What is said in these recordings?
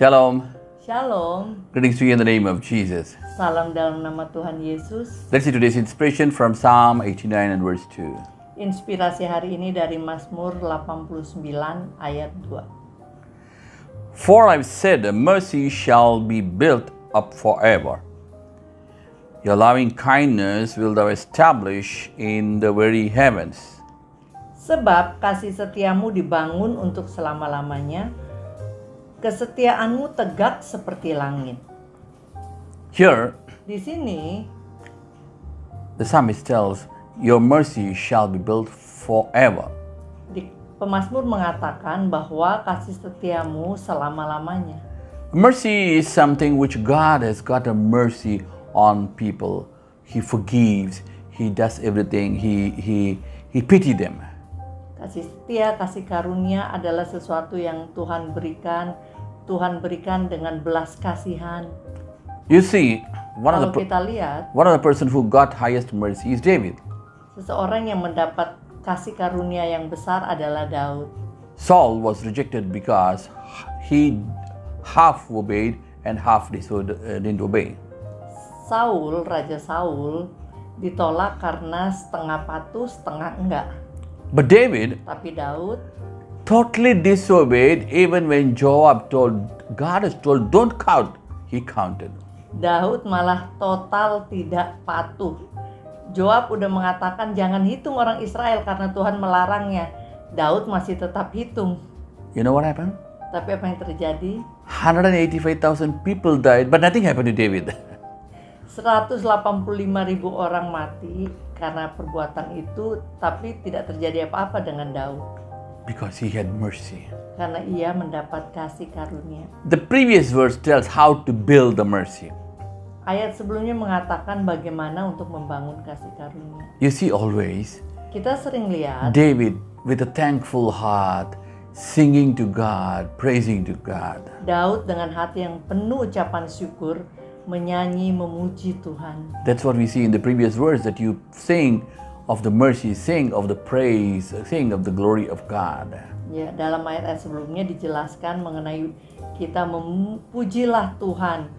Shalom. Shalom, Greetings to you in the name of Jesus. salam dalam nama Tuhan Yesus. Let's see today's inspiration from Psalm 89 and verse 2. Inspirasi hari ini dari Mazmur 89 ayat 2. For I've said, mercy shall be built up forever. Your loving kindness will thou establish in the very heavens. Sebab kasih setiamu dibangun untuk selama-lamanya, kesetiaanmu tegak seperti langit. Here, Di sini, the psalmist tells, your mercy shall be built forever. pemazmur mengatakan bahwa kasih setiamu selama-lamanya. Mercy is something which God has got a mercy on people. He forgives, He does everything, He pity them. Kasih setia, kasih karunia adalah sesuatu yang Tuhan berikan dengan belas kasihan. You see, Kalau kita lihat, one of the person who got highest mercy is David. seseorang yang mendapat kasih karunia yang besar adalah Daud. Saul was rejected because he half obeyed and half didn't obey. Raja Saul ditolak karena setengah patuh, setengah enggak. But David Tapi Daud totally disobeyed even when Joab told, God has told, don't count. He counted. Daud malah total tidak patuh. Joab udah mengatakan jangan hitung orang Israel karena Tuhan melarangnya. Daud masih tetap hitung. You know what happened? Tapi apa yang terjadi? 185,000 people died, but nothing happened to David. 185.000 orang mati karena perbuatan itu, tapi tidak terjadi apa-apa dengan Daud. Because he had mercy. Karena ia mendapat kasih karunia. The previous verse tells how to build the mercy. Ayat sebelumnya mengatakan bagaimana untuk membangun kasih karunia. You see, always Kita sering lihat David with a thankful heart, singing to God, praising to God. Daud dengan hati yang penuh ucapan syukur, menyanyi, memuji Tuhan. That's what we see in the previous verse, that you sing of the mercy, sing of the praise, sing of the glory of God. Ya, dalam ayat sebelumnya dijelaskan mengenai kita memujilah Tuhan,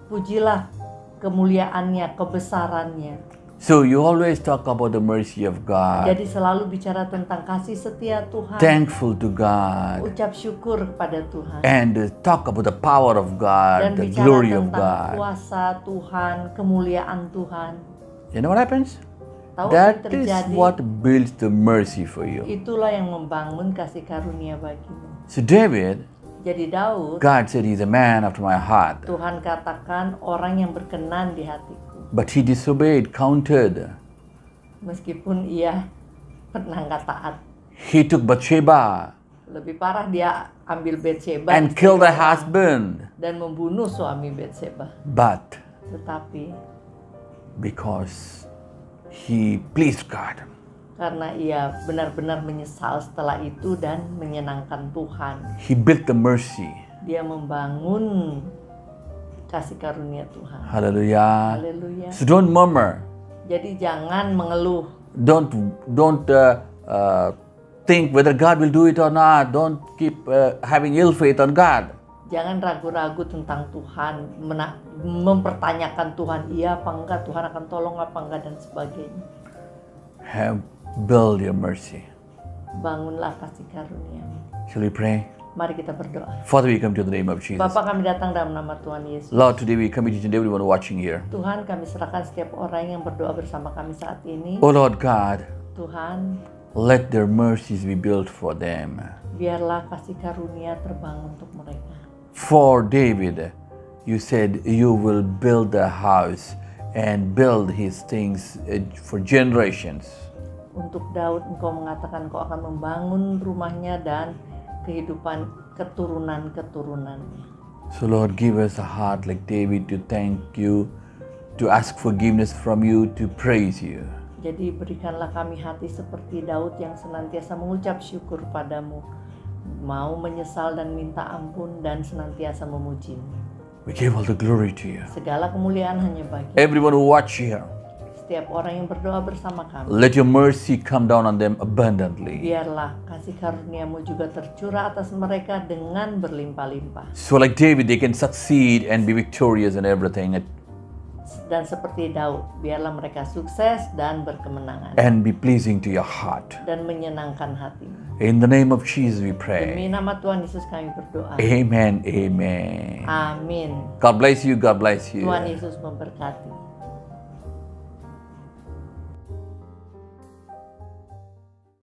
pujilah kemuliaannya, kebesarannya. So you always talk about the mercy of God, Jadi selalu bicara tentang kasih setia Tuhan, thankful to God, ucap syukur kepada Tuhan, and talk about the power of dan God, the bicara glory of tentang God. kuasa Tuhan, kemuliaan Tuhan. You know what happens? Tahu apa yang That is terjadi? what builds the mercy for you. Itulah yang membangun kasih karunia bagimu. So David, Jadi Daud, God said he's a man after my heart. Tuhan katakan orang yang berkenan di hatiku. But he disobeyed, counted. Meskipun ia pernah nggak taat. He took Bathsheba Lebih parah, dia ambil Betsheba and istri killed the orang, husband. dan membunuh suami Betsheba. But Tetapi because he pleased God, karena ia benar-benar menyesal setelah itu dan menyenangkan Tuhan, he built the mercy. dia membangun kasih karunia Tuhan. Hallelujah. Haleluya. So don't murmur. Jadi jangan mengeluh. Don't think whether God will do it or not. Don't keep having ill faith on God. Jangan ragu-ragu tentang Tuhan, mempertanyakan Tuhan iya apa enggak, Tuhan akan tolong apa enggak, dan sebagainya. Build your mercy. Bangunlah kasih karunia. Shall we pray? Mari kita berdoa. Father, we come to the name of Jesus. Bapa, kami datang dalam nama Tuhan Yesus. Lord, today we commit each and everyone watching here. Tuhan, kami serahkan setiap orang yang berdoa bersama kami saat ini. Oh Lord God, Tuhan, let their mercies be built for them. biarlah kasih karunia terbangun untuk mereka. For David, you said you will build a house and build his things for generations. Untuk Daud, engkau mengatakan engkau akan membangun rumahnya dan kehidupan keturunan-keturunannya. So Lord, give us a heart like David to thank you, to ask forgiveness from you, to praise you. Jadi berikanlah kami hati seperti Daud yang senantiasa mengucap syukur padamu, mau menyesal dan minta ampun, dan senantiasa memujimu. We give all the glory to you. Segala kemuliaan hanya bagi Everyone who watch here, setiap orang yang berdoa bersama kami. Let your mercy come down on them abundantly. Biarlah kasih karunia-Mu juga tercurah atas mereka dengan berlimpah-limpah. So like David, they can succeed and be victorious in everything Dan seperti Daud, biarlah mereka sukses dan berkemenangan and be pleasing to your heart. dan menyenangkan hati-Mu. In the name of Jesus we Demi pray. nama Tuhan Yesus kami berdoa. Amen, amen. Amin. God bless you, God bless you. Tuhan Yesus memberkati.